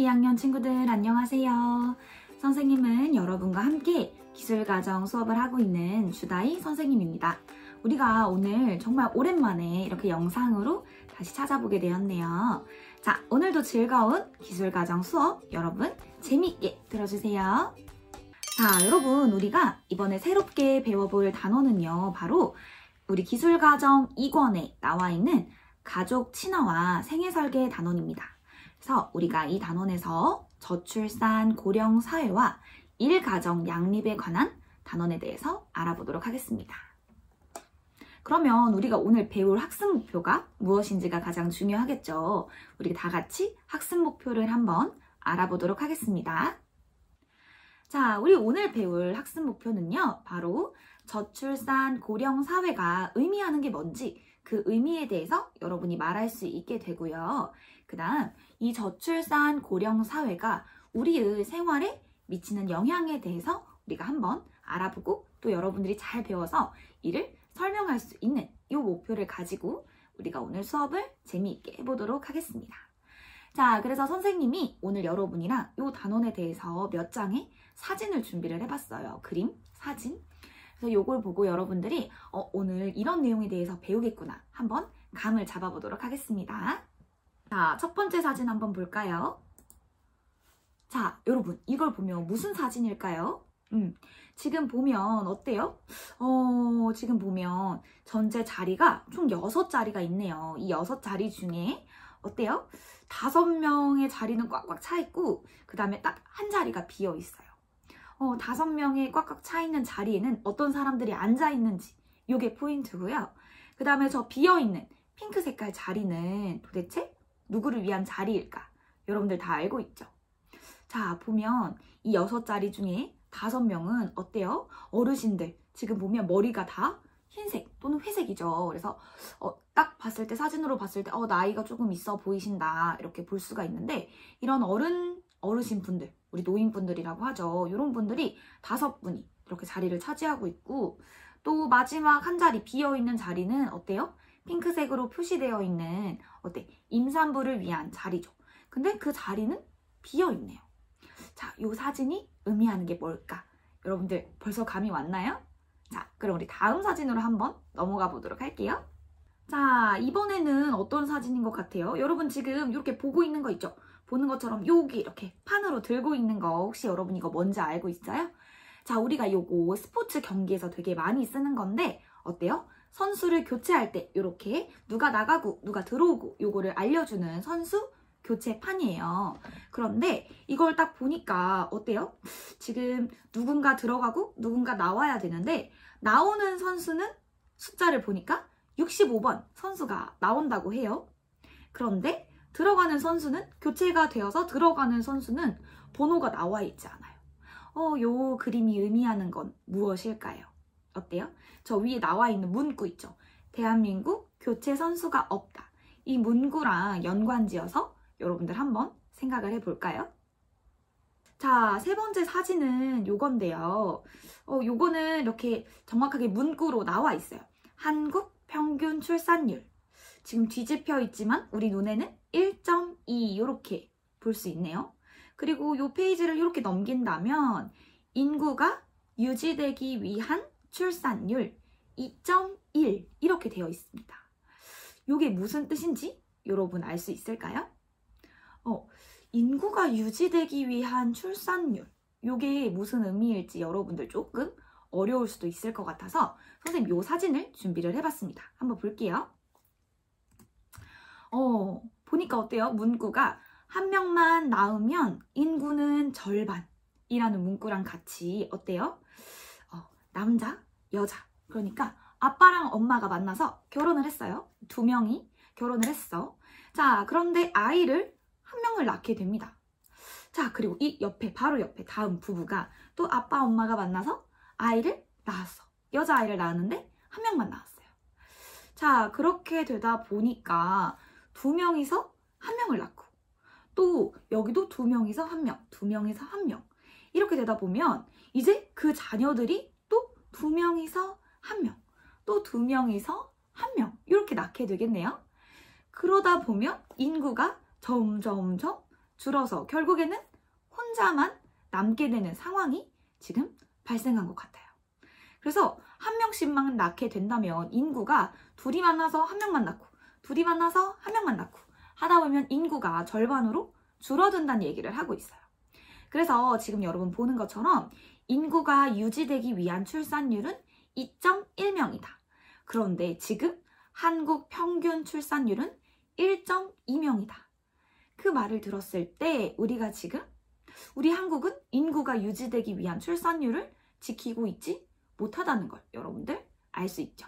우리 2학년 친구들 안녕하세요. 선생님은 여러분과 함께 기술가정 수업을 하고 있는 주다희 선생님입니다. 우리가 오늘 정말 오랜만에 이렇게 영상으로 다시 찾아보게 되었네요. 자, 오늘도 즐거운 기술가정 수업 여러분 재미있게 들어주세요. 자, 여러분 우리가 이번에 새롭게 배워볼 단어는요. 바로 우리 기술가정 2권에 나와 있는 가족 친화와 생애설계 단원입니다. 그래서 우리가 이 단원에서 저출산 고령 사회와 일가정 양립에 관한 단원에 대해서 알아보도록 하겠습니다. 그러면 우리가 오늘 배울 학습 목표가 무엇인지가 가장 중요하겠죠. 우리 다 같이 학습 목표를 한번 알아보도록 하겠습니다. 자, 우리 오늘 배울 학습 목표는요. 바로 저출산 고령 사회가 의미하는 게 뭔지 그 의미에 대해서 여러분이 말할 수 있게 되고요. 그 다음 이 저출산 고령 사회가 우리의 생활에 미치는 영향에 대해서 우리가 한번 알아보고 또 여러분들이 잘 배워서 이를 설명할 수 있는 이 목표를 가지고 우리가 오늘 수업을 재미있게 해보도록 하겠습니다. 자, 그래서 선생님이 오늘 여러분이랑 이 단원에 대해서 몇 장의 사진을 준비를 해봤어요. 그림, 사진. 그래서 이걸 보고 여러분들이 오늘 이런 내용에 대해서 배우겠구나 한번 감을 잡아보도록 하겠습니다. 자, 첫 번째 사진 한번 볼까요? 자, 여러분 이걸 보면 무슨 사진일까요? 지금 보면 어때요? 지금 보면 전체 자리가 총 6자리가 있네요. 이 6자리 중에 어때요? 5명의 자리는 꽉꽉 차 있고 그 다음에 딱 한 자리가 비어 있어요. 5명의 꽉꽉 차 있는 자리에는 어떤 사람들이 앉아 있는지 이게 포인트고요. 그 다음에 저 비어 있는 핑크 색깔 자리는 도대체 누구를 위한 자리일까? 여러분들 다 알고 있죠? 자, 보면 이 6자리 중에 5명은 어때요? 어르신들. 지금 보면 머리가 다 흰색 또는 회색이죠. 그래서 딱 봤을 때 사진으로 봤을 때 나이가 조금 있어 보이신다 이렇게 볼 수가 있는데 이런 어르신 분들, 우리 노인분들이라고 하죠. 이런 분들이 5분이 이렇게 자리를 차지하고 있고 또 마지막 한 자리 비어있는 자리는 어때요? 핑크색으로 표시되어 있는 임산부를 위한 자리죠. 근데 그 자리는 비어있네요. 자, 이 사진이 의미하는 게 뭘까? 여러분들 벌써 감이 왔나요? 자, 그럼 우리 다음 사진으로 한번 넘어가 보도록 할게요. 자, 이번에는 어떤 사진인 것 같아요? 여러분 지금 이렇게 보고 있는 거 있죠? 보는 것처럼 여기 이렇게 판으로 들고 있는 거 혹시 여러분 이거 뭔지 알고 있어요? 자, 우리가 요거 스포츠 경기에서 되게 많이 쓰는 건데 어때요? 선수를 교체할 때 이렇게 누가 나가고 누가 들어오고 요거를 알려주는 선수 교체판이에요. 그런데 이걸 딱 보니까 어때요? 지금 누군가 들어가고 누군가 나와야 되는데 나오는 선수는 숫자를 보니까 65번 선수가 나온다고 해요. 그런데 들어가는 선수는 교체가 되어서 들어가는 선수는 번호가 나와 있지 않아요. 요 그림이 의미하는 건 무엇일까요? 어때요? 저 위에 나와 있는 문구 있죠? 대한민국 교체 선수가 없다. 이 문구랑 연관지어서 여러분들 한번 생각을 해볼까요? 자, 세 번째 사진은 요건데요. 요거는 이렇게 정확하게 문구로 나와 있어요. 한국 평균 출산율. 지금 뒤집혀 있지만 우리 눈에는 1.2 이렇게 볼 수 있네요. 그리고 요 페이지를 이렇게 넘긴다면 인구가 유지되기 위한 출산율 2.1 이렇게 되어 있습니다. 요게 무슨 뜻인지 여러분 알 수 있을까요? 인구가 유지되기 위한 출산율 요게 무슨 의미일지 여러분들 조금 어려울 수도 있을 것 같아서 선생님 요 사진을 준비를 해봤습니다. 한번 볼게요. 보니까 어때요? 문구가 한 명만 낳으면 인구는 절반이라는 문구랑 같이 어때요? 남자, 여자 그러니까 아빠랑 엄마가 만나서 결혼을 했어요. 2명이 결혼을 했어. 자, 그런데 아이를 한 명을 낳게 됩니다. 자, 그리고 이 옆에 바로 옆에 다음 부부가 또 아빠 엄마가 만나서 아이를 낳았어. 여자아이를 낳았는데 한 명만 낳았어요. 자, 그렇게 되다 보니까 2명이서 한 명을 낳고 또 여기도 2명이서 한 명, 2명이서 한 명 이렇게 되다 보면 이제 그 자녀들이 또 2명이서 한 명, 또 2명이서 한 명 이렇게 낳게 되겠네요. 그러다 보면 인구가 점점점 줄어서 결국에는 혼자만 남게 되는 상황이 지금 발생한 것 같아요. 그래서 한 명씩만 낳게 된다면 인구가 둘이 만나서 한 명만 낳고 둘이 만나서 한 명만 낳고 하다 보면 인구가 절반으로 줄어든다는 얘기를 하고 있어요. 그래서 지금 여러분 보는 것처럼 인구가 유지되기 위한 출산율은 2.1명이다. 그런데 지금 한국 평균 출산율은 1.2명이다. 그 말을 들었을 때 우리가 지금 우리 한국은 인구가 유지되기 위한 출산율을 지키고 있지 못하다는 걸 여러분들 알 수 있죠.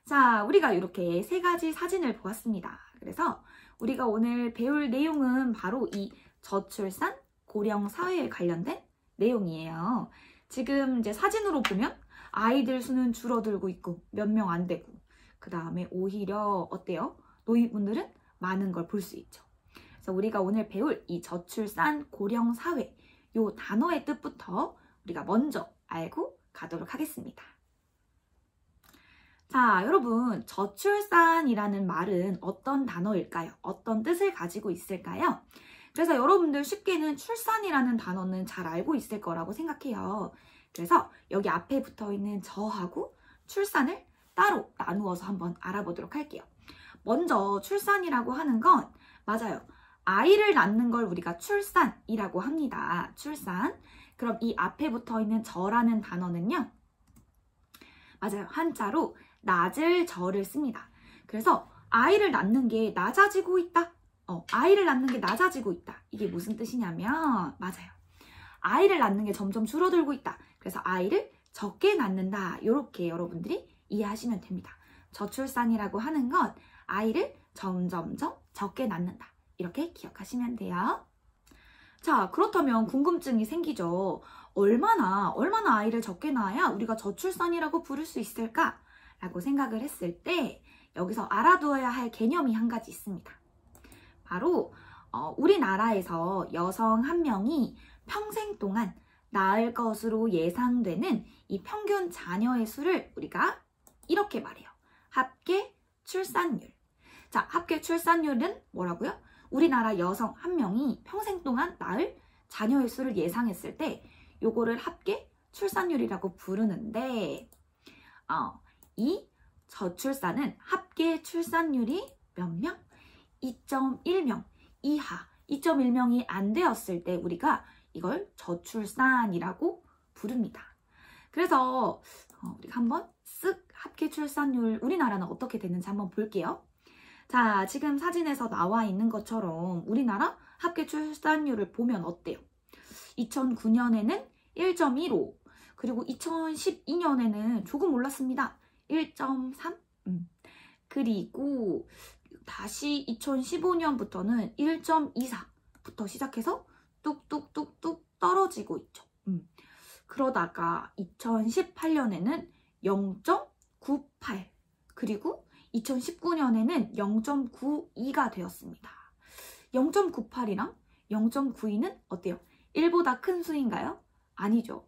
자, 우리가 이렇게 3가지 사진을 보았습니다. 그래서 우리가 오늘 배울 내용은 바로 이 저출산 고령 사회에 관련된 내용이에요. 지금 이제 사진으로 보면 아이들 수는 줄어들고 있고 몇 명 안 되고 그 다음에 오히려 어때요? 노인분들은 많은 걸 볼 수 있죠. 그래서 우리가 오늘 배울 이 저출산 고령 사회 요 단어의 뜻부터 우리가 먼저 알고 가도록 하겠습니다. 자, 여러분 저출산이라는 말은 어떤 단어일까요? 어떤 뜻을 가지고 있을까요? 그래서 여러분들 쉽게는 출산이라는 단어는 잘 알고 있을 거라고 생각해요. 그래서 여기 앞에 붙어 있는 저하고 출산을 따로 나누어서 한번 알아보도록 할게요. 먼저 출산이라고 하는 건 맞아요. 아이를 낳는 걸 우리가 출산이라고 합니다. 출산. 그럼 이 앞에 붙어 있는 저라는 단어는요. 맞아요. 한자로 낮을 저를 씁니다. 그래서 아이를 낳는 게 낮아지고 있다. 아이를 낳는 게 낮아지고 있다. 이게 무슨 뜻이냐면 맞아요. 아이를 낳는 게 점점 줄어들고 있다. 그래서 아이를 적게 낳는다. 이렇게 여러분들이 이해하시면 됩니다. 저출산이라고 하는 건 아이를 점점점 적게 낳는다. 이렇게 기억하시면 돼요. 자, 그렇다면 궁금증이 생기죠. 얼마나 아이를 적게 낳아야 우리가 저출산이라고 부를 수 있을까? 라고 생각을 했을 때 여기서 알아두어야 할 개념이 한 가지 있습니다. 바로 우리나라에서 여성 한 명이 평생 동안 낳을 것으로 예상되는 이 평균 자녀의 수를 우리가 이렇게 말해요. 합계 출산율. 자, 합계 출산율은 뭐라고요? 우리나라 여성 한 명이 평생 동안 낳을 자녀의 수를 예상했을 때 요거를 합계 출산율이라고 부르는데 이 저출산은 합계 출산율이 몇 명? 2.1명 이하, 2.1명이 안 되었을 때 우리가 이걸 저출산이라고 부릅니다. 그래서 우리가 한번 쓱 합계 출산율 우리나라는 어떻게 되는지 한번 볼게요. 자, 지금 사진에서 나와 있는 것처럼 우리나라 합계 출산율을 보면 어때요? 2009년에는 1.15 그리고 2012년에는 조금 올랐습니다. 1.3 그리고 다시 2015년부터는 1.24부터 시작해서 뚝뚝뚝뚝 떨어지고 있죠. 그러다가 2018년에는 0.98 그리고 2019년에는 0.92가 되었습니다. 0.98이랑 0.92는 어때요? 1보다 큰 수인가요? 아니죠.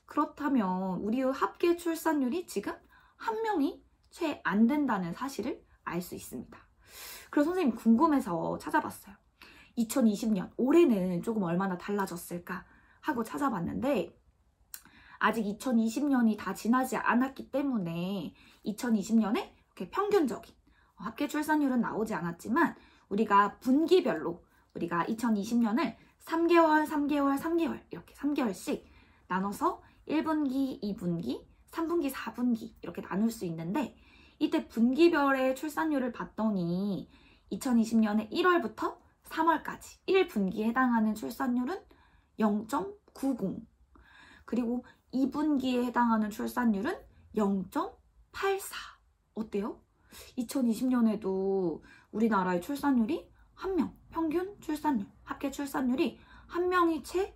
그렇다면 우리의 합계 출산율이 지금 한 명이 채 안 된다는 사실을 알 수 있습니다. 그래서 선생님 궁금해서 찾아봤어요. 2020년 올해는 조금 얼마나 달라졌을까 하고 찾아봤는데 아직 2020년이 다 지나지 않았기 때문에 2020년에 이렇게 평균적인 합계 출산율은 나오지 않았지만 우리가 분기별로 우리가 2020년을 3개월 이렇게 3개월씩 나눠서 1분기, 2분기, 3분기, 4분기 이렇게 나눌 수 있는데 이때 분기별의 출산율을 봤더니 2020년에 1월부터 3월까지 1분기에 해당하는 출산율은 0.90 그리고 2분기에 해당하는 출산율은 0.84 어때요? 2020년에도 우리나라의 출산율이 한 명, 평균 출산율, 합계 출산율이 한 명이 채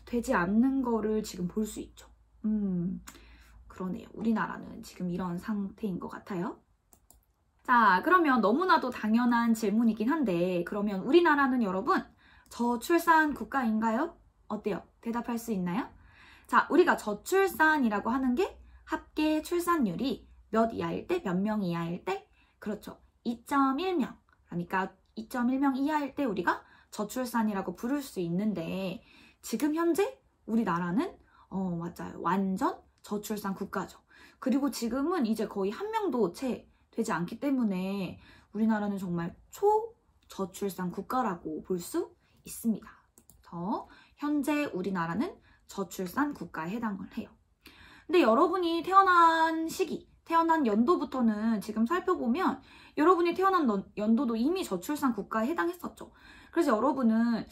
되지 않는 거를 지금 볼 수 있죠. 그러네요. 우리나라는 지금 이런 상태인 것 같아요. 자, 그러면 너무나도 당연한 질문이긴 한데 그러면 우리나라는 여러분 저출산 국가인가요? 어때요? 대답할 수 있나요? 자, 우리가 저출산이라고 하는 게 합계 출산율이 몇 이하일 때, 몇 명 이하일 때? 그렇죠. 2.1명. 그러니까 2.1명 이하일 때 우리가 저출산이라고 부를 수 있는데 지금 현재 우리나라는 맞아요. 완전 저출산 국가죠. 그리고 지금은 이제 거의 한 명도 채 되지 않기 때문에 우리나라는 정말 초저출산 국가라고 볼 수 있습니다. 그래서 현재 우리나라는 저출산 국가에 해당을 해요. 근데 여러분이 태어난 시기, 태어난 연도부터는 지금 살펴보면 여러분이 태어난 연도도 이미 저출산 국가에 해당했었죠. 그래서 여러분은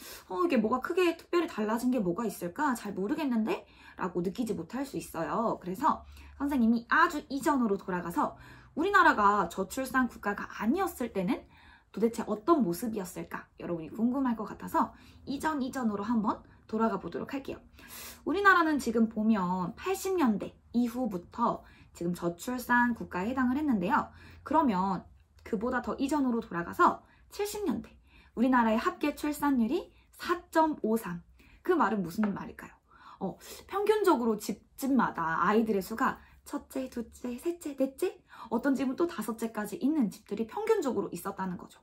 이게 뭐가 크게 특별히 달라진 게 뭐가 있을까? 잘 모르겠는데? 라고 느끼지 못할 수 있어요. 그래서 선생님이 아주 이전으로 돌아가서 우리나라가 저출산 국가가 아니었을 때는 도대체 어떤 모습이었을까? 여러분이 궁금할 것 같아서 이전으로 한번 돌아가 보도록 할게요. 우리나라는 지금 보면 80년대 이후부터 지금 저출산 국가에 해당을 했는데요. 그러면 그보다 더 이전으로 돌아가서 70년대 우리나라의 합계 출산율이 4.53. 그 말은 무슨 말일까요? 평균적으로 집마다 아이들의 수가 첫째, 둘째, 셋째, 넷째, 어떤 집은 또 다섯째까지 있는 집들이 평균적으로 있었다는 거죠.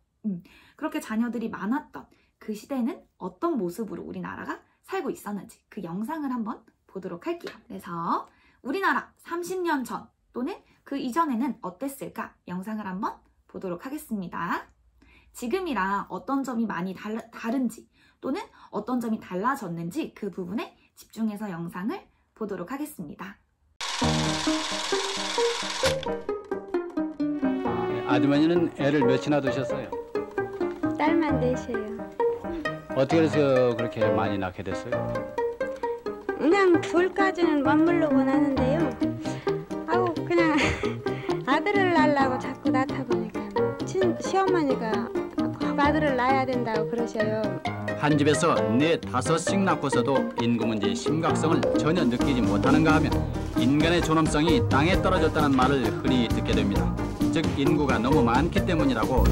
그렇게 자녀들이 많았던 그 시대는 어떤 모습으로 우리나라가 살고 있었는지 그 영상을 한번 보도록 할게요. 그래서 우리나라 30년 전 또는 그 이전에는 어땠을까? 영상을 한번 보도록 하겠습니다. 지금이랑 어떤 점이 많이 다른지 또는 어떤 점이 달라졌는지 그 부분에 집중해서 영상을 보도록 하겠습니다. 아주머니는 애를 몇이나 두셨어요? 딸만 넷이에요. 어떻게 해서 그렇게 많이 낳게 됐어요? 그냥 둘까지는 맞물려고 하는데요. 아우 그냥 아들을 낳으려고 자꾸 낳다 보니까 시어머니가 꼭 아들을 낳아야 된다고 그러셔요. 한 집에서 4, 5씩 낳고서도 인구 문제의 심각성을 전혀 느끼지 못하는가 하면 인간의 존엄성이 땅에 떨어졌다는 말을 흔히 듣게 됩니다. 즉 인구가 너무 많기 때문이라고.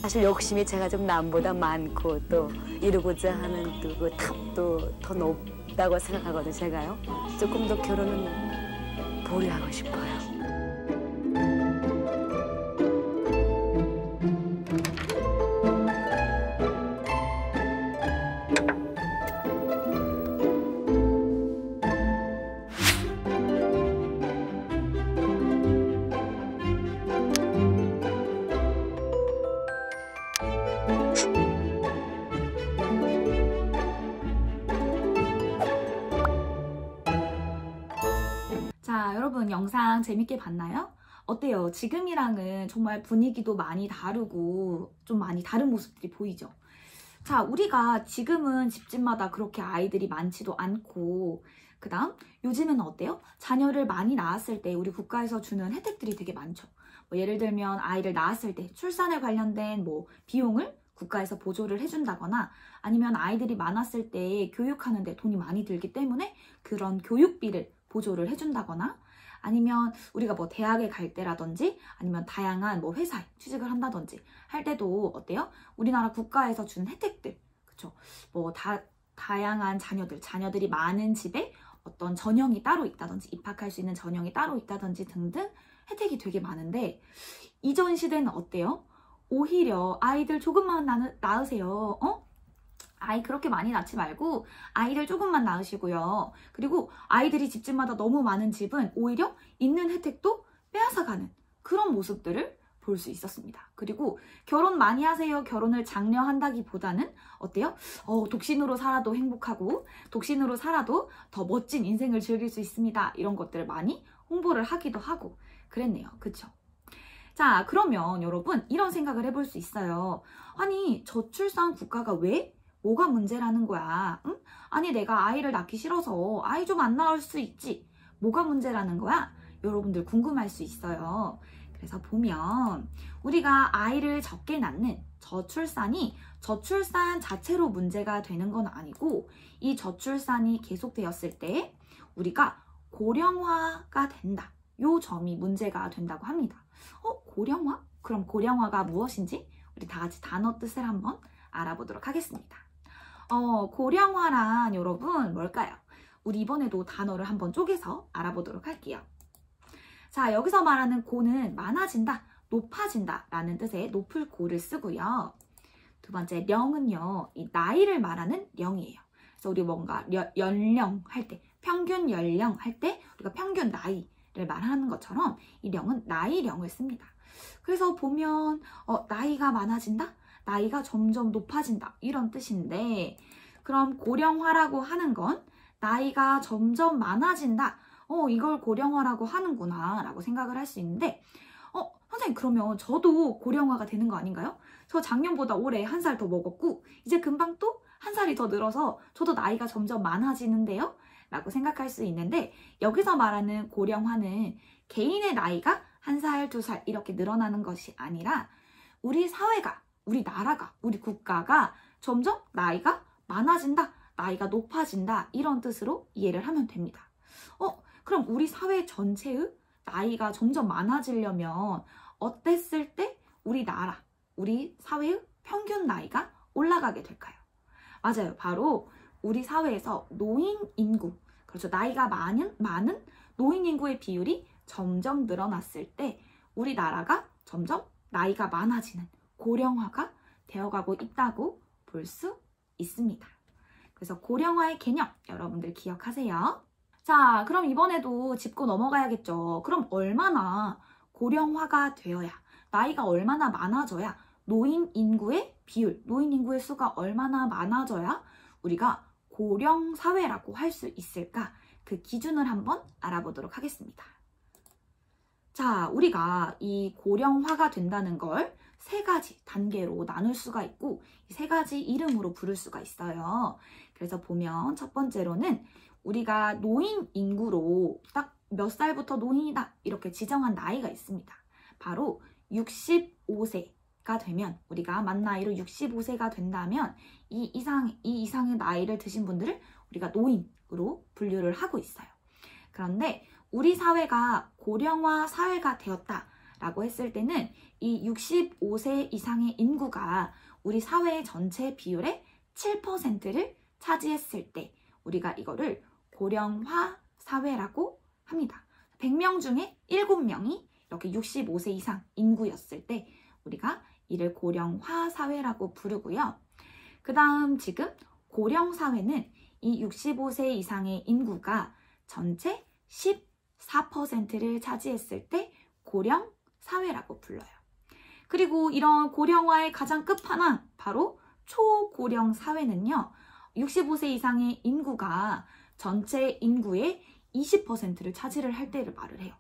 사실 욕심이 제가 좀 남보다 많고 또 이루고자 하는 또 그 탑도 더 높다고 생각하거든요. 제가요. 조금 더 결혼은 보류하고 싶어요. 자, 여러분 영상 재밌게 봤나요? 어때요? 지금이랑은 정말 분위기도 많이 다르고 좀 많이 다른 모습들이 보이죠? 자, 우리가 지금은 집집마다 그렇게 아이들이 많지도 않고 그 다음 요즘에는 어때요? 자녀를 많이 낳았을 때 우리 국가에서 주는 혜택들이 되게 많죠. 예를 들면 아이를 낳았을 때 출산에 관련된 비용을 국가에서 보조를 해준다거나 아니면 아이들이 많았을 때 교육하는데 돈이 많이 들기 때문에 그런 교육비를 보조를 해준다거나 아니면 우리가 대학에 갈 때라든지 아니면 다양한 회사에 취직을 한다든지 할 때도 어때요? 우리나라 국가에서 준 혜택들, 그쵸? 다양한 자녀들이 많은 집에 어떤 전형이 따로 있다든지 입학할 수 있는 전형이 따로 있다든지 등등 혜택이 되게 많은데 이전 시대는 어때요? 오히려 아이들 조금만 낳으세요. 아이 그렇게 많이 낳지 말고 아이들 조금만 낳으시고요. 그리고 아이들이 집집마다 너무 많은 집은 오히려 있는 혜택도 빼앗아가는 그런 모습들을 볼 수 있었습니다. 그리고 결혼 많이 하세요. 결혼을 장려한다기보다는 어때요? 독신으로 살아도 행복하고 독신으로 살아도 더 멋진 인생을 즐길 수 있습니다. 이런 것들을 많이 홍보를 하기도 하고 그랬네요. 그쵸? 자, 그러면 여러분 이런 생각을 해볼 수 있어요. 아니, 저출산 국가가 왜? 뭐가 문제라는 거야? 응? 아니, 내가 아이를 낳기 싫어서 아이 좀 안 낳을 수 있지. 뭐가 문제라는 거야? 여러분들 궁금할 수 있어요. 그래서 보면 우리가 아이를 적게 낳는 저출산이 저출산 자체로 문제가 되는 건 아니고 이 저출산이 계속되었을 때 우리가 고령화가 된다. 요 점이 문제가 된다고 합니다. 고령화? 그럼 고령화가 무엇인지 우리 다 같이 단어 뜻을 한번 알아보도록 하겠습니다. 고령화란 여러분 뭘까요? 우리 이번에도 단어를 한번 쪼개서 알아보도록 할게요. 자, 여기서 말하는 고는 많아진다, 높아진다 라는 뜻의 높을 고를 쓰고요. 두 번째 령은요, 이 나이를 말하는 령이에요. 그래서 우리 뭔가 연령 할 때, 평균 연령 할 때 우리가 평균 나이를 말하는 것처럼 이 령은 나이령을 씁니다. 그래서 보면 나이가 많아진다, 나이가 점점 높아진다 이런 뜻인데 그럼 고령화라고 하는 건 나이가 점점 많아진다. 이걸 고령화라고 하는구나 라고 생각을 할 수 있는데 선생님 그러면 저도 고령화가 되는 거 아닌가요? 저 작년보다 올해 1살 더 먹었고 이제 금방 또 1살이 더 늘어서 저도 나이가 점점 많아지는데요? 라고 생각할 수 있는데 여기서 말하는 고령화는 개인의 나이가 1살, 2살 이렇게 늘어나는 것이 아니라 우리 사회가, 우리 나라가, 우리 국가가 점점 나이가 많아진다, 나이가 높아진다 이런 뜻으로 이해를 하면 됩니다. 그럼 우리 사회 전체의 나이가 점점 많아지려면 어땠을 때 우리 나라, 우리 사회의 평균 나이가 올라가게 될까요? 맞아요. 바로 우리 사회에서 노인 인구, 그렇죠. 나이가 많은 노인 인구의 비율이 점점 늘어났을 때 우리나라가 점점 나이가 많아지는 고령화가 되어가고 있다고 볼 수 있습니다. 그래서 고령화의 개념 여러분들 기억하세요. 자, 그럼 이번에도 짚고 넘어가야겠죠. 그럼 얼마나 고령화가 되어야, 나이가 얼마나 많아져야 노인 인구의 비율, 노인 인구의 수가 얼마나 많아져야 우리가 고령 사회라고 할 수 있을까? 그 기준을 한번 알아보도록 하겠습니다. 자, 우리가 이 고령화가 된다는 걸 3가지 단계로 나눌 수가 있고 이 3가지 이름으로 부를 수가 있어요. 그래서 보면 첫 번째로는 우리가 노인 인구로 딱 몇 살부터 노인이다 이렇게 지정한 나이가 있습니다. 바로 65세가 되면 우리가 만 나이로 65세가 된다면 이 이상의 나이를 드신 분들을 우리가 노인으로 분류를 하고 있어요. 그런데 우리 사회가 고령화 사회가 되었다라고 했을 때는 이 65세 이상의 인구가 우리 사회 전체 비율의 7%를 차지했을 때 우리가 이거를 고령화 사회라고 합니다. 100명 중에 7명이 이렇게 65세 이상 인구였을 때 우리가 이를 고령화 사회라고 부르고요. 그 다음 지금 고령 사회는 이 65세 이상의 인구가 전체 14%를 차지했을 때 고령 사회라고 불러요. 그리고 이런 고령화의 가장 끝판왕 바로 초고령 사회는요. 65세 이상의 인구가 전체 인구의 20%를 차지를 할 때를 말을 해요.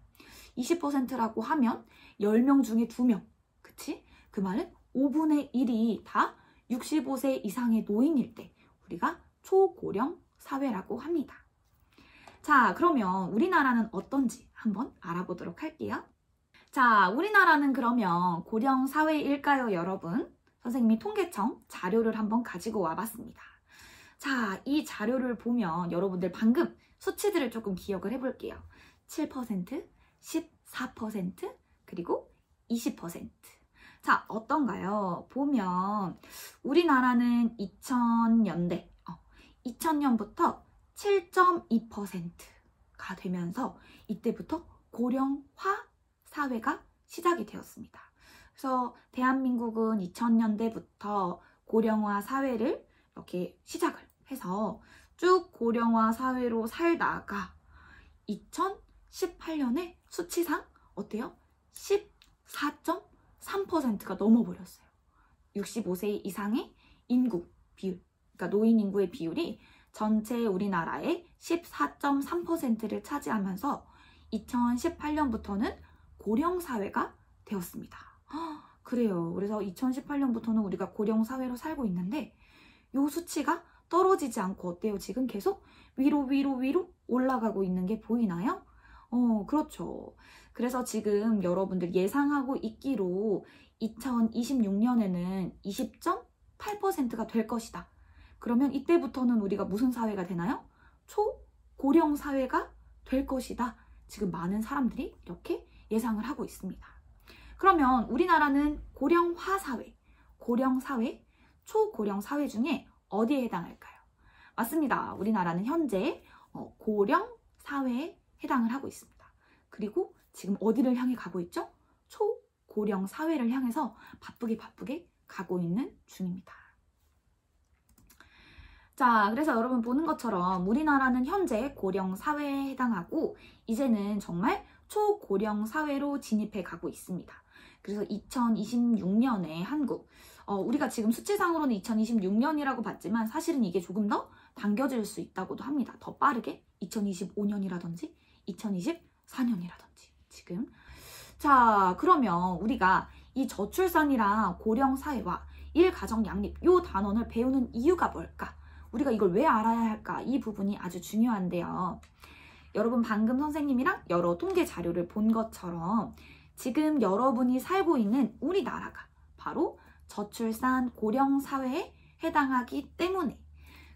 20%라고 하면 10명 중에 2명, 그치? 그 말은 5분의 1이 다 65세 이상의 노인일 때 우리가 초고령 사회라고 합니다. 자, 그러면 우리나라는 어떤지 한번 알아보도록 할게요. 자, 우리나라는 그러면 고령 사회일까요, 여러분? 선생님이 통계청 자료를 한번 가지고 와봤습니다. 자, 이 자료를 보면 여러분들 방금 수치들을 조금 기억을 해볼게요. 7%, 14%, 그리고 20%. 자, 어떤가요? 보면 우리나라는 2000년부터 7.2%가 되면서 이때부터 고령화 사회가 시작이 되었습니다. 그래서 대한민국은 2000년대부터 고령화 사회를 이렇게 시작을 해서 쭉 고령화 사회로 살다가 2018년에 수치상 어때요? 3%가 넘어버렸어요. 65세 이상의 인구 비율, 그러니까 노인 인구의 비율이 전체 우리나라의 14.3%를 차지하면서 2018년부터는 고령 사회가 되었습니다. 그래요. 그래서 2018년부터는 우리가 고령 사회로 살고 있는데 이 수치가 떨어지지 않고 어때요? 지금 계속 위로 올라가고 있는 게 보이나요? 그렇죠. 그래서 지금 여러분들 예상하고 있기로 2026년에는 20.8%가 될 것이다. 그러면 이때부터는 우리가 무슨 사회가 되나요? 초고령 사회가 될 것이다. 지금 많은 사람들이 이렇게 예상을 하고 있습니다. 그러면 우리나라는 고령화 사회, 고령 사회, 초고령 사회 중에 어디에 해당할까요? 맞습니다. 우리나라는 현재 고령 사회에 해당을 하고 있습니다. 그리고 지금 어디를 향해 가고 있죠? 초고령 사회를 향해서 바쁘게 가고 있는 중입니다. 자, 그래서 여러분 보는 것처럼 우리나라는 현재 고령 사회에 해당하고 이제는 정말 초고령 사회로 진입해 가고 있습니다. 그래서 2026년에 한국, 우리가 지금 수치상으로는 2026년이라고 봤지만 사실은 이게 조금 더 당겨질 수 있다고도 합니다. 더 빠르게 2025년이라든지 2024년이라든지 지금. 자, 그러면 우리가 이 저출산이랑 고령 사회와 일가정 양립 이 단원을 배우는 이유가 뭘까? 우리가 이걸 왜 알아야 할까? 이 부분이 아주 중요한데요. 여러분 방금 선생님이랑 여러 통계 자료를 본 것처럼 지금 여러분이 살고 있는 우리나라가 바로 저출산 고령 사회에 해당하기 때문에,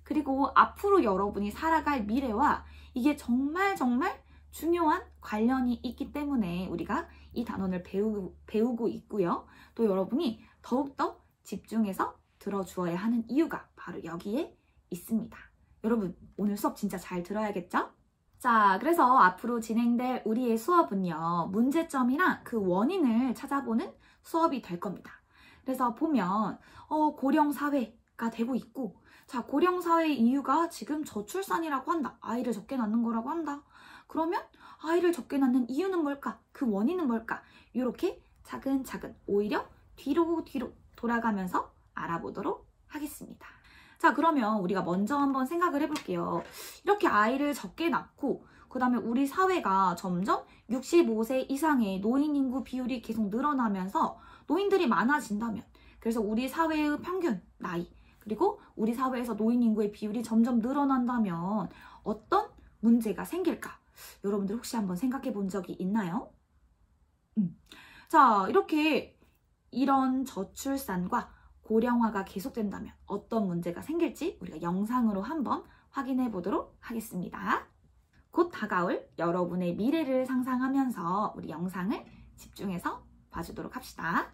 그리고 앞으로 여러분이 살아갈 미래와 이게 정말 중요한 관련이 있기 때문에 우리가 이 단원을 배우고 있고요. 또 여러분이 더욱더 집중해서 들어주어야 하는 이유가 바로 여기에 있습니다. 여러분 오늘 수업 진짜 잘 들어야겠죠? 자, 그래서 앞으로 진행될 우리의 수업은요, 문제점이랑 그 원인을 찾아보는 수업이 될 겁니다. 그래서 보면 고령 사회가 되고 있고, 자, 고령 사회의 이유가 지금 저출산이라고 한다. 아이를 적게 낳는 거라고 한다. 그러면 아이를 적게 낳는 이유는 뭘까? 그 원인은 뭘까? 이렇게 차근차근 오히려 뒤로 돌아가면서 알아보도록 하겠습니다. 자, 그러면 우리가 먼저 한번 생각을 해볼게요. 이렇게 아이를 적게 낳고 그 다음에 우리 사회가 점점 65세 이상의 노인 인구 비율이 계속 늘어나면서 노인들이 많아진다면, 그래서 우리 사회의 평균 나이 그리고 우리 사회에서 노인 인구의 비율이 점점 늘어난다면 어떤 문제가 생길까? 여러분들 혹시 한번 생각해 본 적이 있나요? 자, 이렇게 이런 저출산과 고령화가 계속된다면 어떤 문제가 생길지 우리가 영상으로 한번 확인해 보도록 하겠습니다. 곧 다가올 여러분의 미래를 상상하면서 우리 영상을 집중해서 봐주도록 합시다.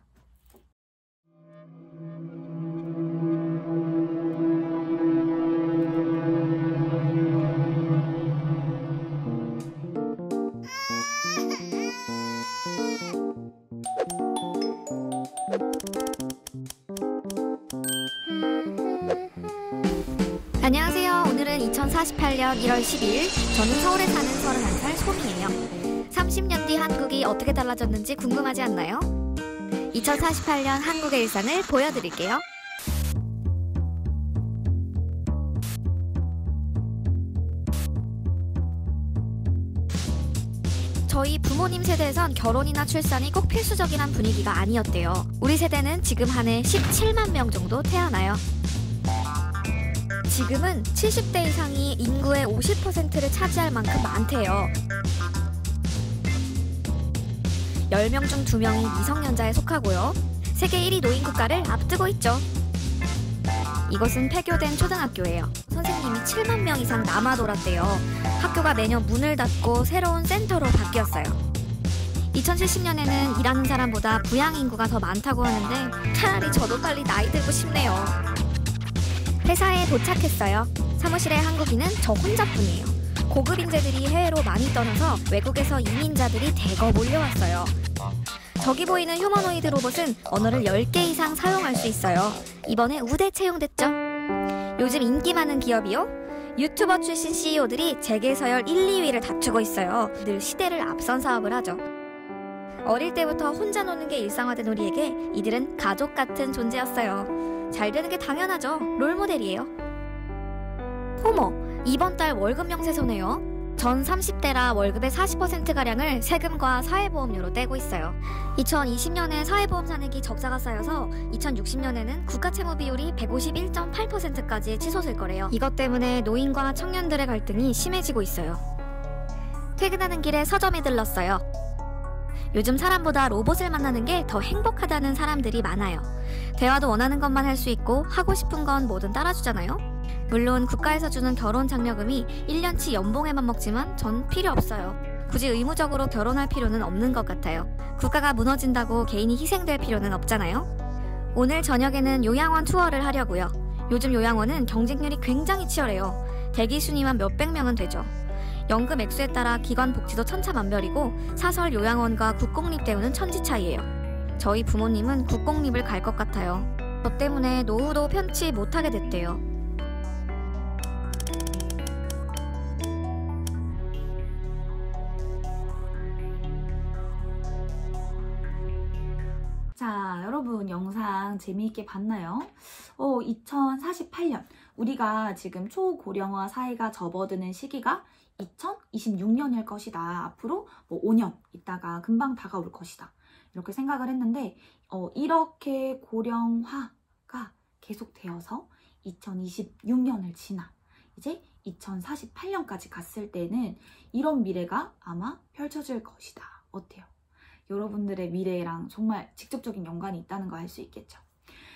안녕하세요. 오늘은 2048년 1월 10일, 저는 서울에 사는 31살 소미예요. 30년 뒤 한국이 어떻게 달라졌는지 궁금하지 않나요? 2048년 한국의 일상을 보여드릴게요. 저희 부모님 세대에선 결혼이나 출산이 꼭 필수적이란 분위기가 아니었대요. 우리 세대는 지금 한 해 17만 명 정도 태어나요. 지금은 70대 이상이 인구의 50%를 차지할 만큼 많대요. 10명 중 2명이 미성년자에 속하고요. 세계 1위 노인 국가를 앞두고 있죠. 이것은 폐교된 초등학교예요. 선생님이 7만 명 이상 남아돌았대요. 학교가 매년 문을 닫고 새로운 센터로 바뀌었어요. 2070년에는 일하는 사람보다 부양 인구가 더 많다고 하는데 차라리 저도 빨리 나이 들고 싶네요. 회사에 도착했어요. 사무실의 한국인은 저 혼자뿐이에요. 고급 인재들이 해외로 많이 떠나서 외국에서 이민자들이 대거 몰려왔어요. 저기 보이는 휴머노이드 로봇은 언어를 10개 이상 사용할 수 있어요. 이번에 우대 채용됐죠. 요즘 인기 많은 기업이요. 유튜버 출신 CEO들이 재계 서열 1, 2위를 다투고 있어요. 늘 시대를 앞선 사업을 하죠. 어릴 때부터 혼자 노는 게 일상화된 우리에게 이들은 가족 같은 존재였어요. 잘 되는 게 당연하죠. 롤모델이에요. 어머, 이번 달 월급 명세서네요. 전 30대라 월급의 40%가량을 세금과 사회보험료로 떼고 있어요. 2020년에 사회보험 잔액이 적자가 쌓여서 2060년에는 국가채무 비율이 151.8%까지 치솟을 거래요. 이것 때문에 노인과 청년들의 갈등이 심해지고 있어요. 퇴근하는 길에 서점에 들렀어요. 요즘 사람보다 로봇을 만나는 게 더 행복하다는 사람들이 많아요. 대화도 원하는 것만 할 수 있고 하고 싶은 건 뭐든 따라주잖아요. 물론 국가에서 주는 결혼 장려금이 1년치 연봉에만 먹지만 전 필요 없어요. 굳이 의무적으로 결혼할 필요는 없는 것 같아요. 국가가 무너진다고 개인이 희생될 필요는 없잖아요. 오늘 저녁에는 요양원 투어를 하려고요. 요즘 요양원은 경쟁률이 굉장히 치열해요. 대기 순위만 몇백 명은 되죠. 연금 액수에 따라 기관 복지도 천차만별이고 사설 요양원과 국공립 대우는 천지 차이예요. 저희 부모님은 국공립을 갈 것 같아요. 저 때문에 노후도 편치 못하게 됐대요. 자, 여러분 영상 재미있게 봤나요? 2048년 우리가 지금 초고령화 사회가 접어드는 시기가 2026년일 것이다. 앞으로 5년 있다가 금방 다가올 것이다. 이렇게 생각을 했는데 이렇게 고령화가 계속되어서 2026년을 지나 이제 2048년까지 갔을 때는 이런 미래가 아마 펼쳐질 것이다. 어때요? 여러분들의 미래랑 정말 직접적인 연관이 있다는 거 알 수 있겠죠.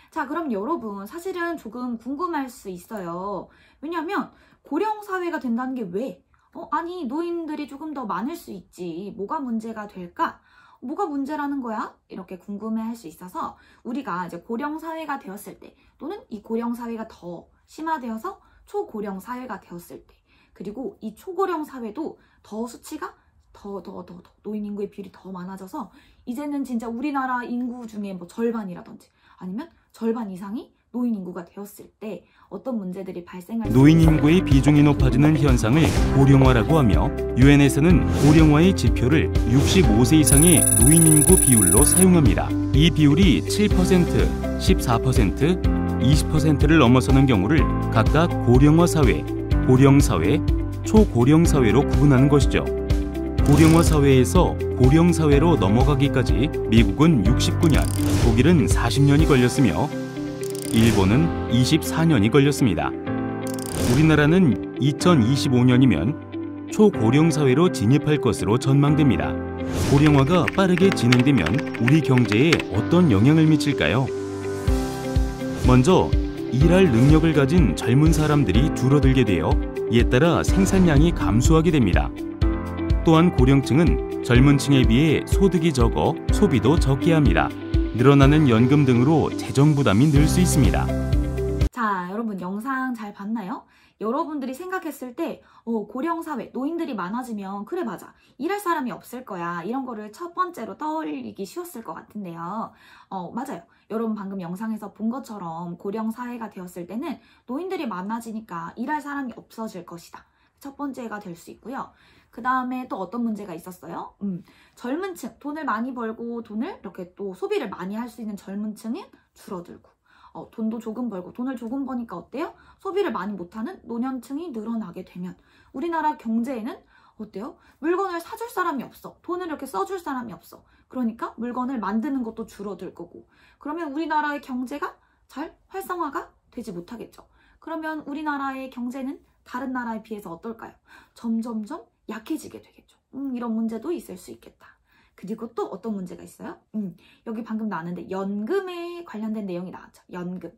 자, 그럼 여러분 사실은 조금 궁금할 수 있어요. 왜냐하면 고령사회가 된다는 게 왜? 아니 노인들이 조금 더 많을 수 있지. 뭐가 문제가 될까? 뭐가 문제라는 거야? 이렇게 궁금해할 수 있어서 우리가 이제 고령사회가 되었을 때 또는 이 고령사회가 더 심화되어서 초고령사회가 되었을 때 그리고 이 초고령사회도 더 수치가 더 노인 인구의 비율이 더 많아져서 이제는 진짜 우리나라 인구 중에 뭐 절반이라든지 아니면 절반 이상이 노인 인구가 되었을 때 어떤 문제들이 발생할 수 노인 인구의 비중이 높아지는 현상을 고령화라고 하며 유엔에서는 고령화의 지표를 65세 이상의 노인 인구 비율로 사용합니다. 이 비율이 7%, 14%, 20%를 넘어서는 경우를 각각 고령화 사회, 고령 사회, 초고령 사회로 구분하는 것이죠. 고령화 사회에서 고령 사회로 넘어가기까지 미국은 69년, 독일은 40년이 걸렸으며 일본은 24년이 걸렸습니다. 우리나라는 2025년이면 초고령 사회로 진입할 것으로 전망됩니다. 고령화가 빠르게 진행되면 우리 경제에 어떤 영향을 미칠까요? 먼저 일할 능력을 가진 젊은 사람들이 줄어들게 되어 이에 따라 생산량이 감소하게 됩니다. 또한 고령층은 젊은 층에 비해 소득이 적어 소비도 적게 합니다. 늘어나는 연금 등으로 재정 부담이 늘 수 있습니다. 자, 여러분 영상 잘 봤나요? 여러분들이 생각했을 때 고령사회, 노인들이 많아지면 그래 맞아, 일할 사람이 없을 거야. 이런 거를 첫 번째로 떠올리기 쉬웠을 것 같은데요. 맞아요. 여러분 방금 영상에서 본 것처럼 고령사회가 되었을 때는 노인들이 많아지니까 일할 사람이 없어질 것이다. 첫 번째가 될 수 있고요. 그 다음에 또 어떤 문제가 있었어요? 젊은 층, 돈을 많이 벌고 돈을 이렇게 또 소비를 많이 할 수 있는 젊은 층이 줄어들고 돈도 조금 벌고 돈을 조금 버니까 어때요? 소비를 많이 못하는 노년층이 늘어나게 되면 우리나라 경제에는 어때요? 물건을 사줄 사람이 없어. 돈을 이렇게 써줄 사람이 없어. 그러니까 물건을 만드는 것도 줄어들 거고 그러면 우리나라의 경제가 잘 활성화가 되지 못하겠죠. 그러면 우리나라의 경제는 다른 나라에 비해서 어떨까요? 점점점 약해지게 되겠죠. 이런 문제도 있을 수 있겠다. 그리고 또 어떤 문제가 있어요? 여기 방금 나왔는데 연금에 관련된 내용이 나왔죠. 연금.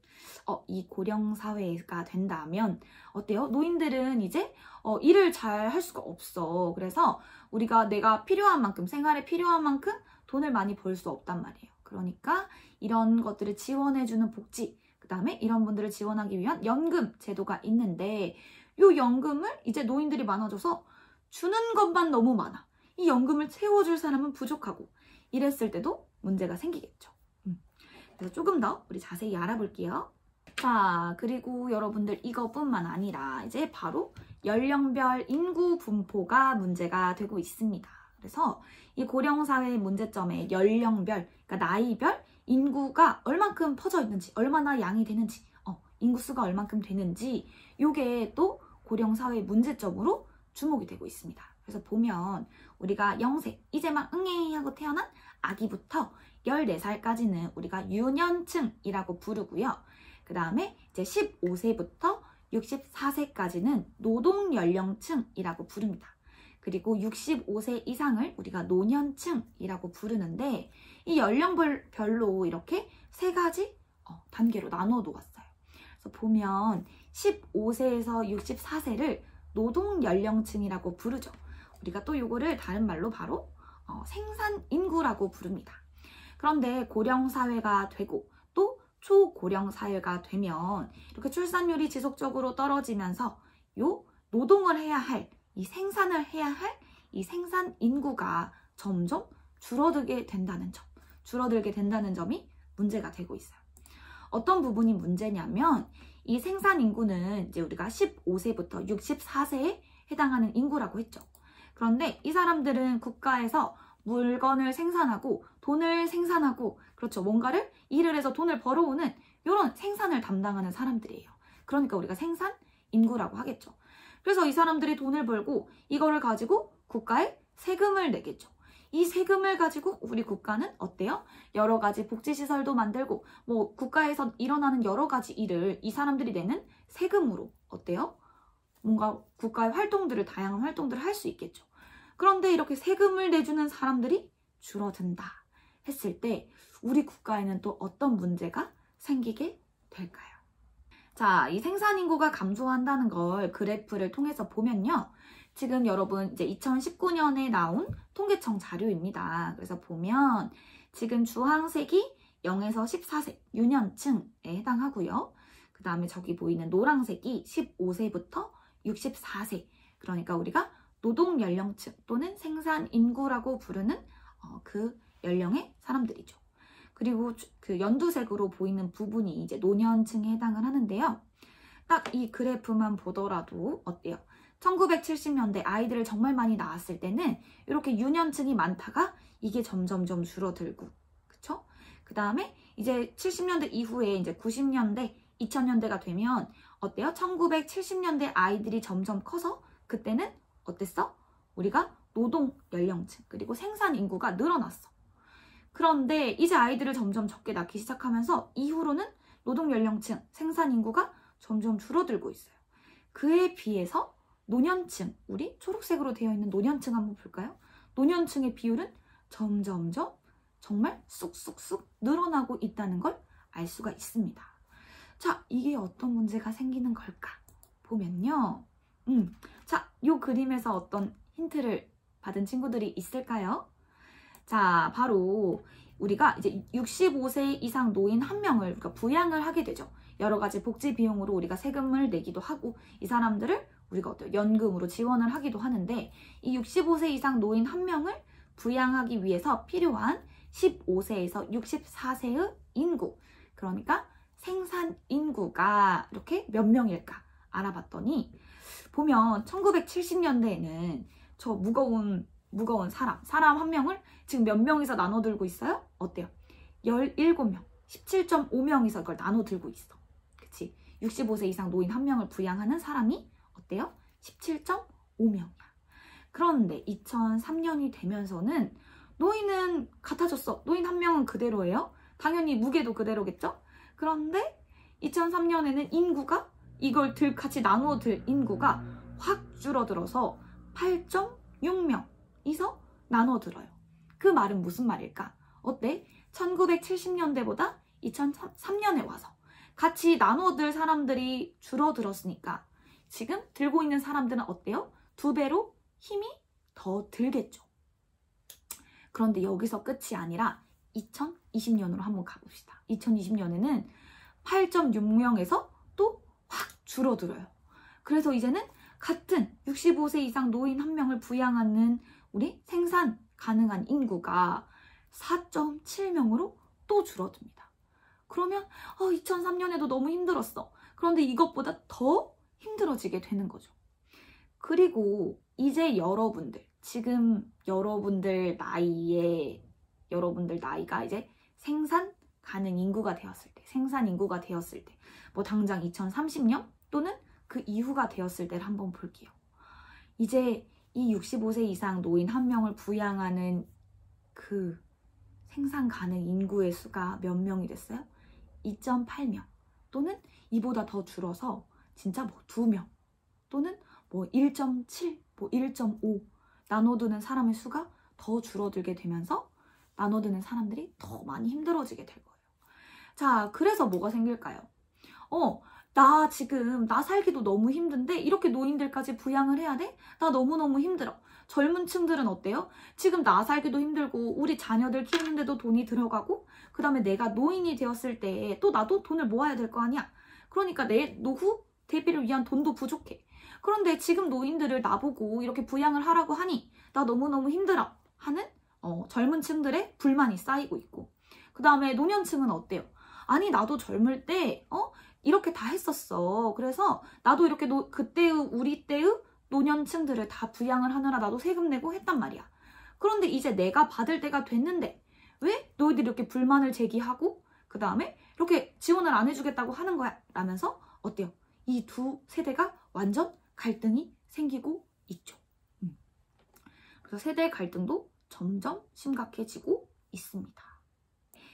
이 고령사회가 된다면 어때요? 노인들은 이제 일을 잘 할 수가 없어. 그래서 우리가 내가 필요한 만큼, 생활에 필요한 만큼 돈을 많이 벌 수 없단 말이에요. 그러니까 이런 것들을 지원해주는 복지, 그 다음에 이런 분들을 지원하기 위한 연금 제도가 있는데 이 연금을 이제 노인들이 많아져서 주는 것만 너무 많아. 이 연금을 채워줄 사람은 부족하고 이랬을 때도 문제가 생기겠죠. 그래서 조금 더 우리 자세히 알아볼게요. 자, 그리고 여러분들 이것뿐만 아니라 이제 바로 연령별 인구 분포가 문제가 되고 있습니다. 그래서 이 고령사회의 문제점에 연령별, 그러니까 나이별 인구가 얼만큼 퍼져 있는지, 얼마나 양이 되는지, 인구수가 얼만큼 되는지 요게 또 고령사회의 문제점으로 주목이 되고 있습니다. 그래서 보면 우리가 0세, 이제 막 응애 하고 태어난 아기부터 14살까지는 우리가 유년층이라고 부르고요. 그 다음에 이제 15세부터 64세까지는 노동연령층이라고 부릅니다. 그리고 65세 이상을 우리가 노년층이라고 부르는데 이 연령별로 이렇게 세 가지 단계로 나눠 놓았어요. 그래서 보면 15세에서 64세를 노동연령층이라고 부르죠. 우리가 또 이거를 다른 말로 바로 생산인구라고 부릅니다. 그런데 고령사회가 되고 또 초고령사회가 되면 이렇게 출산율이 지속적으로 떨어지면서 요 노동을 해야 할, 이 생산을 해야 할 이 생산인구가 점점 줄어들게 된다는 점이 문제가 되고 있어요. 어떤 부분이 문제냐면 이 생산인구는 이제 우리가 15세부터 64세에 해당하는 인구라고 했죠. 그런데 이 사람들은 국가에서 물건을 생산하고 돈을 생산하고 그렇죠. 뭔가를 일을 해서 돈을 벌어오는 이런 생산을 담당하는 사람들이에요. 그러니까 우리가 생산인구라고 하겠죠. 그래서 이 사람들이 돈을 벌고 이거를 가지고 국가에 세금을 내겠죠. 이 세금을 가지고 우리 국가는 어때요? 여러 가지 복지시설도 만들고 뭐 국가에서 일어나는 여러 가지 일을 이 사람들이 내는 세금으로 어때요? 뭔가 국가의 활동들을, 다양한 활동들을 할 수 있겠죠. 그런데 이렇게 세금을 내주는 사람들이 줄어든다 했을 때 우리 국가에는 또 어떤 문제가 생기게 될까요? 자, 이 생산인구가 감소한다는 걸 그래프를 통해서 보면요. 지금 여러분 이제 2019년에 나온 통계청 자료입니다. 그래서 보면 지금 주황색이 0에서 14세 유년층에 해당하고요. 그 다음에 저기 보이는 노란색이 15세부터 64세, 그러니까 우리가 노동연령층 또는 생산인구라고 부르는 그 연령의 사람들이죠. 그리고 그 연두색으로 보이는 부분이 이제 노년층에 해당을 하는데요. 딱 이 그래프만 보더라도 어때요? 1970년대 아이들을 정말 많이 낳았을 때는 이렇게 유년층이 많다가 이게 점점점 줄어들고, 그쵸? 그 다음에 이제 70년대 이후에 이제 90년대, 2000년대가 되면 어때요? 1970년대 아이들이 점점 커서 그때는 어땠어? 우리가 노동 연령층 그리고 생산 인구가 늘어났어. 그런데 이제 아이들을 점점 적게 낳기 시작하면서 이후로는 노동 연령층, 생산 인구가 점점 줄어들고 있어요. 그에 비해서 노년층, 우리 초록색으로 되어 있는 노년층 한번 볼까요? 노년층의 비율은 점점점 정말 쑥쑥쑥 늘어나고 있다는 걸 알 수가 있습니다. 자, 이게 어떤 문제가 생기는 걸까? 보면요. 자, 이 그림에서 어떤 힌트를 받은 친구들이 있을까요? 자, 바로 우리가 이제 65세 이상 노인 한 명을 우리가 부양을 하게 되죠. 여러 가지 복지 비용으로 우리가 세금을 내기도 하고 이 사람들을 우리가 어때요? 연금으로 지원을 하기도 하는데 이 65세 이상 노인 한 명을 부양하기 위해서 필요한 15세에서 64세의 인구, 그러니까 생산 인구가 이렇게 몇 명일까 알아봤더니 보면 1970년대에는 저 무거운 사람 한 명을 지금 몇 명이서 나눠 들고 있어요? 어때요? 17명, 17.5명이서 이걸 나눠 들고 있어. 그치? 65세 이상 노인 한 명을 부양하는 사람이 어때요? 17.5명이야. 그런데 2003년이 되면서는 노인은 같아졌어. 노인 한 명은 그대로예요. 당연히 무게도 그대로겠죠? 그런데 2003년에는 인구가 이걸 같이 나누어 들 인구가 확 줄어들어서 8.6명이서 나눠 들어요. 그 말은 무슨 말일까? 어때? 1970년대보다 2003년에 와서 같이 나눠 들 사람들이 줄어들었으니까 지금 들고 있는 사람들은 어때요? 2배로 힘이 더 들겠죠. 그런데 여기서 끝이 아니라 2020년으로 한번 가봅시다. 2020년에는 8.6명에서 또 확 줄어들어요. 그래서 이제는 같은 65세 이상 노인 한 명을 부양하는 우리 생산 가능한 인구가 4.7명으로 또 줄어듭니다. 그러면 2003년에도 너무 힘들었어. 그런데 이것보다 더 힘들어지게 되는 거죠. 그리고 이제 여러분들 지금 여러분들 나이가 이제 생산 가능 인구가 되었을 때, 생산 인구가 되었을 때, 뭐 당장 2030년 또는 그 이후가 되었을 때를 한번 볼게요. 이제 이 65세 이상 노인 1명을 부양하는 그 생산 가능 인구의 수가 몇 명이 됐어요? 2.8명 또는 이보다 더 줄어서 진짜 뭐 2명 또는 뭐 1.7, 뭐 1.5 나눠드는 사람의 수가 더 줄어들게 되면서 나눠드는 사람들이 더 많이 힘들어지게 될 거예요. 자, 그래서 뭐가 생길까요? 나 지금 나 살기도 너무 힘든데 이렇게 노인들까지 부양을 해야 돼? 나 너무너무 힘들어. 젊은 층들은 어때요? 지금 나 살기도 힘들고 우리 자녀들 키우는데도 돈이 들어가고 그 다음에 내가 노인이 되었을 때 또 나도 돈을 모아야 될 거 아니야. 그러니까 내 노후 대비를 위한 돈도 부족해. 그런데 지금 노인들을 나보고 이렇게 부양을 하라고 하니 나 너무너무 힘들어 하는 젊은 층들의 불만이 쌓이고 있고, 그 다음에 노년층은 어때요? 아니 나도 젊을 때 이렇게 다 했었어. 그래서 나도 이렇게 우리 때의 노년층들을 다 부양을 하느라 나도 세금 내고 했단 말이야. 그런데 이제 내가 받을 때가 됐는데 왜 너희들이 이렇게 불만을 제기하고 그 다음에 이렇게 지원을 안 해주겠다고 하는 거야? 라면서 어때요? 이 두 세대가 완전 갈등이 생기고 있죠. 그래서 세대 갈등도 점점 심각해지고 있습니다.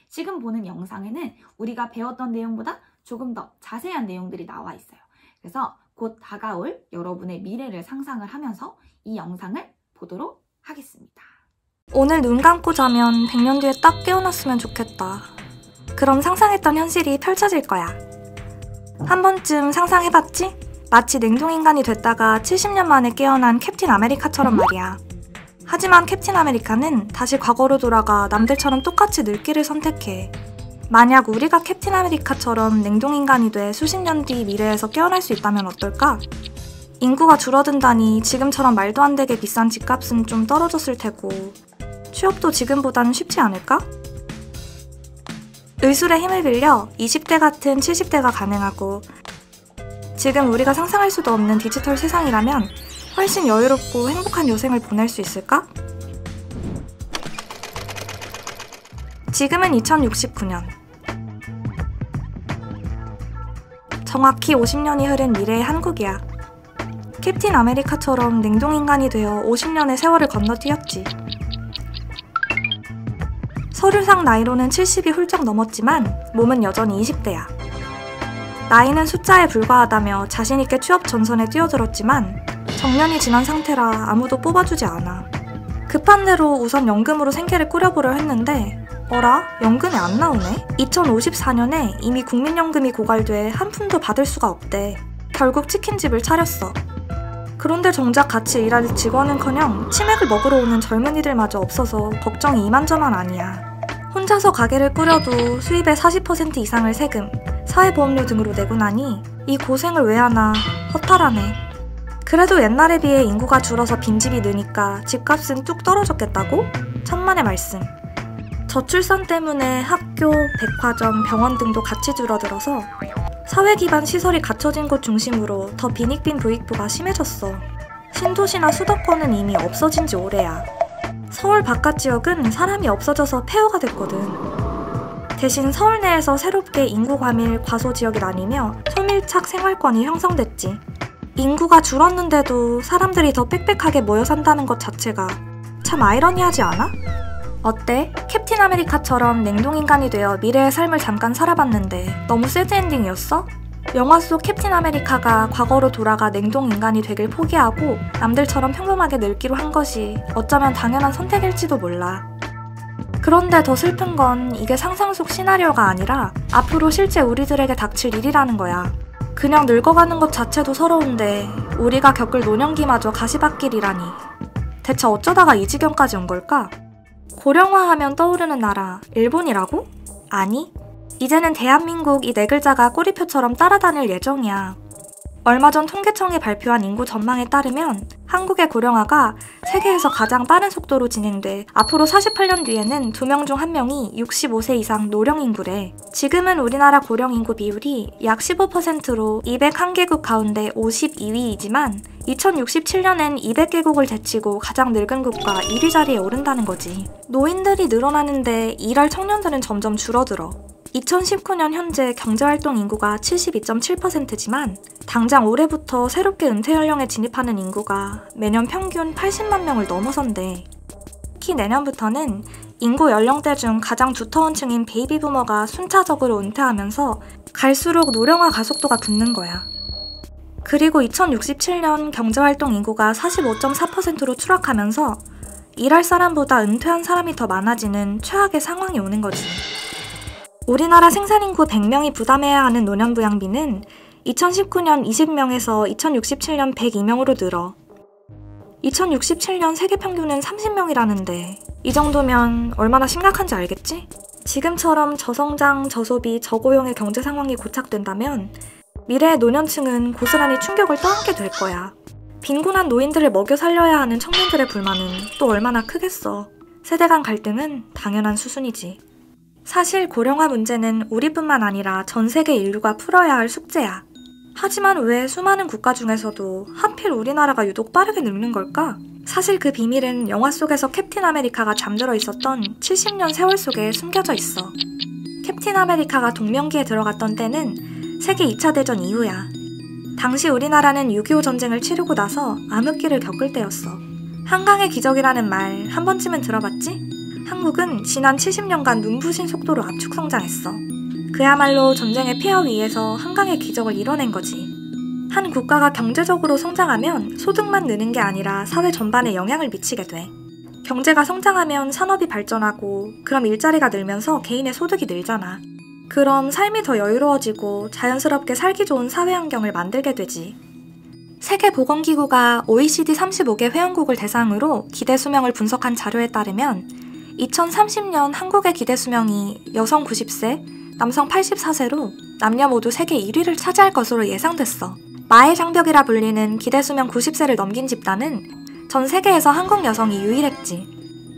지금 보는 영상에는 우리가 배웠던 내용보다 조금 더 자세한 내용들이 나와 있어요. 그래서 곧 다가올 여러분의 미래를 상상을 하면서 이 영상을 보도록 하겠습니다. 오늘 눈 감고 자면 100년 뒤에 딱 깨어났으면 좋겠다. 그럼 상상했던 현실이 펼쳐질 거야. 한 번쯤 상상해봤지? 마치 냉동인간이 됐다가 70년 만에 깨어난 캡틴 아메리카처럼 말이야. 하지만 캡틴 아메리카는 다시 과거로 돌아가 남들처럼 똑같이 늙기를 선택해. 만약 우리가 캡틴 아메리카처럼 냉동인간이 돼 수십 년 뒤 미래에서 깨어날 수 있다면 어떨까? 인구가 줄어든다니 지금처럼 말도 안 되게 비싼 집값은 좀 떨어졌을 테고 취업도 지금보다는 쉽지 않을까? 의술의 힘을 빌려 20대 같은 70대가 가능하고 지금 우리가 상상할 수도 없는 디지털 세상이라면 훨씬 여유롭고 행복한 여생을 보낼 수 있을까? 지금은 2069년. 정확히 50년이 흐른 미래의 한국이야. 캡틴 아메리카처럼 냉동인간이 되어 50년의 세월을 건너뛰었지. 서류상 나이로는 70이 훌쩍 넘었지만 몸은 여전히 20대야. 나이는 숫자에 불과하다며 자신있게 취업 전선에 뛰어들었지만 정년이 지난 상태라 아무도 뽑아주지 않아. 급한 대로 우선 연금으로 생계를 꾸려보려 했는데 어라? 연금이 안 나오네? 2054년에 이미 국민연금이 고갈돼 한 푼도 받을 수가 없대. 결국 치킨집을 차렸어. 그런데 정작 같이 일할 직원은커녕 치맥을 먹으러 오는 젊은이들마저 없어서 걱정이 이만저만 아니야. 혼자서 가게를 꾸려도 수입의 40% 이상을 세금, 사회보험료 등으로 내고 나니 이 고생을 왜 하나 허탈하네. 그래도 옛날에 비해 인구가 줄어서 빈집이 느니까 집값은 뚝 떨어졌겠다고? 천만의 말씀. 저출산 때문에 학교, 백화점, 병원 등도 같이 줄어들어서 사회 기반 시설이 갖춰진 곳 중심으로 더 빈익빈 부익부가 심해졌어. 신도시나 수도권은 이미 없어진 지 오래야. 서울 바깥 지역은 사람이 없어져서 폐허가 됐거든. 대신 서울 내에서 새롭게 인구 과밀, 과소 지역이 나뉘며 소밀착 생활권이 형성됐지. 인구가 줄었는데도 사람들이 더 빽빽하게 모여 산다는 것 자체가 참 아이러니하지 않아? 어때? 캡틴 아메리카처럼 냉동인간이 되어 미래의 삶을 잠깐 살아봤는데 너무 새드 엔딩이었어? 영화 속 캡틴 아메리카가 과거로 돌아가 냉동인간이 되길 포기하고 남들처럼 평범하게 늙기로 한 것이 어쩌면 당연한 선택일지도 몰라. 그런데 더 슬픈 건 이게 상상 속 시나리오가 아니라 앞으로 실제 우리들에게 닥칠 일이라는 거야. 그냥 늙어가는 것 자체도 서러운데 우리가 겪을 노년기마저 가시밭길이라니. 대체 어쩌다가 이 지경까지 온 걸까? 고령화하면 떠오르는 나라, 일본이라고? 아니, 이제는 대한민국 이 네 글자가 꼬리표처럼 따라다닐 예정이야. 얼마 전 통계청이 발표한 인구 전망에 따르면 한국의 고령화가 세계에서 가장 빠른 속도로 진행돼 앞으로 48년 뒤에는 2명 중 1명이 65세 이상 노령 인구래. 지금은 우리나라 고령 인구 비율이 약 15%로 201개국 가운데 52위이지만 2067년엔 200개국을 제치고 가장 늙은 국가 1위 자리에 오른다는 거지. 노인들이 늘어나는데 일할 청년들은 점점 줄어들어. 2019년 현재 경제활동 인구가 72.7%지만 당장 올해부터 새롭게 은퇴 연령에 진입하는 인구가 매년 평균 80만 명을 넘어선대. 특히 내년부터는 인구 연령대 중 가장 두터운 층인 베이비 부머가 순차적으로 은퇴하면서 갈수록 노령화 가속도가 붙는 거야. 그리고 2067년 경제활동 인구가 45.4%로 추락하면서 일할 사람보다 은퇴한 사람이 더 많아지는 최악의 상황이 오는 거지. 우리나라 생산인구 100명이 부담해야 하는 노년부양비는 2019년 20명에서 2067년 102명으로 늘어. 2067년 세계 평균은 30명이라는데 이 정도면 얼마나 심각한지 알겠지? 지금처럼 저성장, 저소비, 저고용의 경제 상황이 고착된다면 미래의 노년층은 고스란히 충격을 떠안게 될 거야. 빈곤한 노인들을 먹여 살려야 하는 청년들의 불만은 또 얼마나 크겠어. 세대 간 갈등은 당연한 수순이지. 사실 고령화 문제는 우리뿐만 아니라 전 세계 인류가 풀어야 할 숙제야. 하지만 왜 수많은 국가 중에서도 하필 우리나라가 유독 빠르게 늙는 걸까? 사실 그 비밀은 영화 속에서 캡틴 아메리카가 잠들어 있었던 70년 세월 속에 숨겨져 있어. 캡틴 아메리카가 동명기에 들어갔던 때는 세계 2차 대전 이후야. 당시 우리나라는 6.25 전쟁을 치르고 나서 암흑기를 겪을 때였어. 한강의 기적이라는 말 한 번쯤은 들어봤지? 한국은 지난 70년간 눈부신 속도로 압축 성장했어. 그야말로 전쟁의 폐허 위에서 한강의 기적을 이뤄낸 거지. 한 국가가 경제적으로 성장하면 소득만 느는 게 아니라 사회 전반에 영향을 미치게 돼. 경제가 성장하면 산업이 발전하고 그럼 일자리가 늘면서 개인의 소득이 늘잖아. 그럼 삶이 더 여유로워지고 자연스럽게 살기 좋은 사회 환경을 만들게 되지. 세계보건기구가 OECD 35개 회원국을 대상으로 기대 수명을 분석한 자료에 따르면 2030년 한국의 기대 수명이 여성 90세, 남성 84세로 남녀 모두 세계 1위를 차지할 것으로 예상됐어. 마의 장벽이라 불리는 기대 수명 90세를 넘긴 집단은 전 세계에서 한국 여성이 유일했지.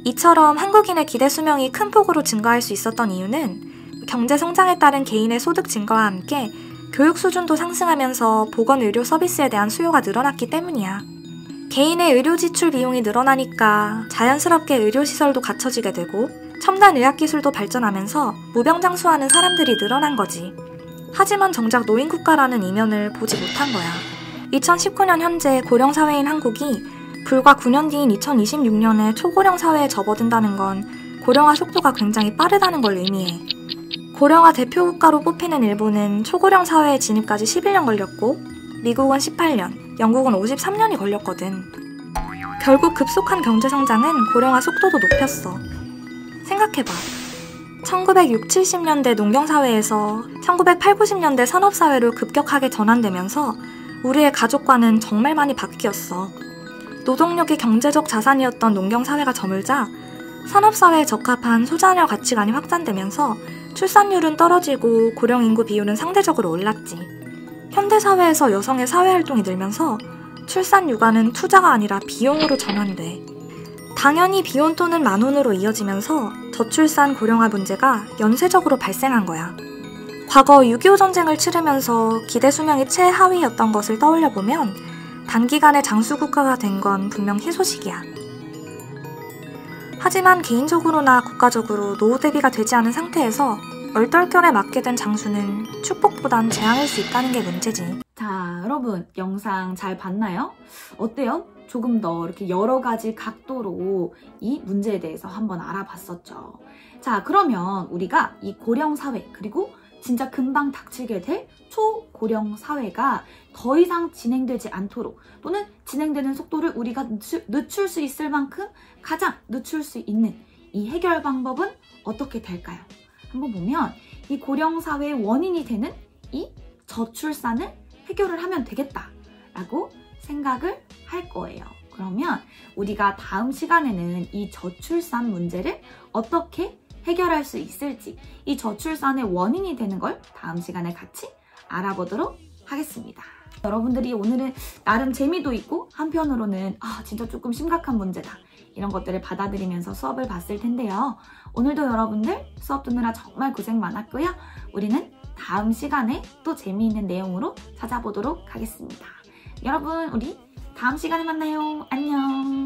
이처럼 한국인의 기대 수명이 큰 폭으로 증가할 수 있었던 이유는 경제 성장에 따른 개인의 소득 증가와 함께 교육 수준도 상승하면서 보건의료 서비스에 대한 수요가 늘어났기 때문이야. 개인의 의료 지출 비용이 늘어나니까 자연스럽게 의료시설도 갖춰지게 되고 첨단 의학기술도 발전하면서 무병장수하는 사람들이 늘어난 거지. 하지만 정작 노인국가라는 이면을 보지 못한 거야. 2019년 현재 고령사회인 한국이 불과 9년 뒤인 2026년에 초고령 사회에 접어든다는 건 고령화 속도가 굉장히 빠르다는 걸 의미해. 고령화 대표국가로 뽑히는 일본은 초고령 사회의 진입까지 11년 걸렸고 미국은 18년, 영국은 53년이 걸렸거든. 결국 급속한 경제성장은 고령화 속도도 높였어. 생각해봐. 1960, 70년대 농경사회에서 1980, 90년대 산업사회로 급격하게 전환되면서 우리의 가족관은 정말 많이 바뀌었어. 노동력이 경제적 자산이었던 농경사회가 저물자 산업사회에 적합한 소자녀 가치관이 확산되면서 출산율은 떨어지고 고령인구 비율은 상대적으로 올랐지. 현대사회에서 여성의 사회활동이 늘면서 출산 육아는 투자가 아니라 비용으로 전환돼. 당연히 비혼 또는 만혼으로 이어지면서 저출산 고령화 문제가 연쇄적으로 발생한 거야. 과거 6.25 전쟁을 치르면서 기대 수명이 최하위였던 것을 떠올려보면 단기간에 장수국가가 된 건 분명 희소식이야. 하지만 개인적으로나 국가적으로 노후 대비가 되지 않은 상태에서 얼떨결에 맞게 된 장수는 축복보단 재앙일 수 있다는 게 문제지. 자, 여러분 영상 잘 봤나요? 어때요? 조금 더 이렇게 여러 가지 각도로 이 문제에 대해서 한번 알아봤었죠. 자, 그러면 우리가 이 고령 사회 그리고 진짜 금방 닥치게 될 초고령 사회가 더 이상 진행되지 않도록 또는 진행되는 속도를 우리가 늦출 수 있을 만큼 가장 늦출 수 있는 이 해결 방법은 어떻게 될까요? 한번 보면 이 고령 사회의 원인이 되는 이 저출산을 해결을 하면 되겠다라고 생각을 할 거예요. 그러면 우리가 다음 시간에는 이 저출산 문제를 어떻게 해결할 수 있을지, 이 저출산의 원인이 되는 걸 다음 시간에 같이 알아보도록 하겠습니다. 여러분들이 오늘은 나름 재미도 있고 한편으로는 진짜 조금 심각한 문제다 이런 것들을 받아들이면서 수업을 봤을 텐데요. 오늘도 여러분들 수업 듣느라 정말 고생 많았고요. 우리는 다음 시간에 또 재미있는 내용으로 찾아보도록 하겠습니다. 여러분, 우리 다음 시간에 만나요. 안녕.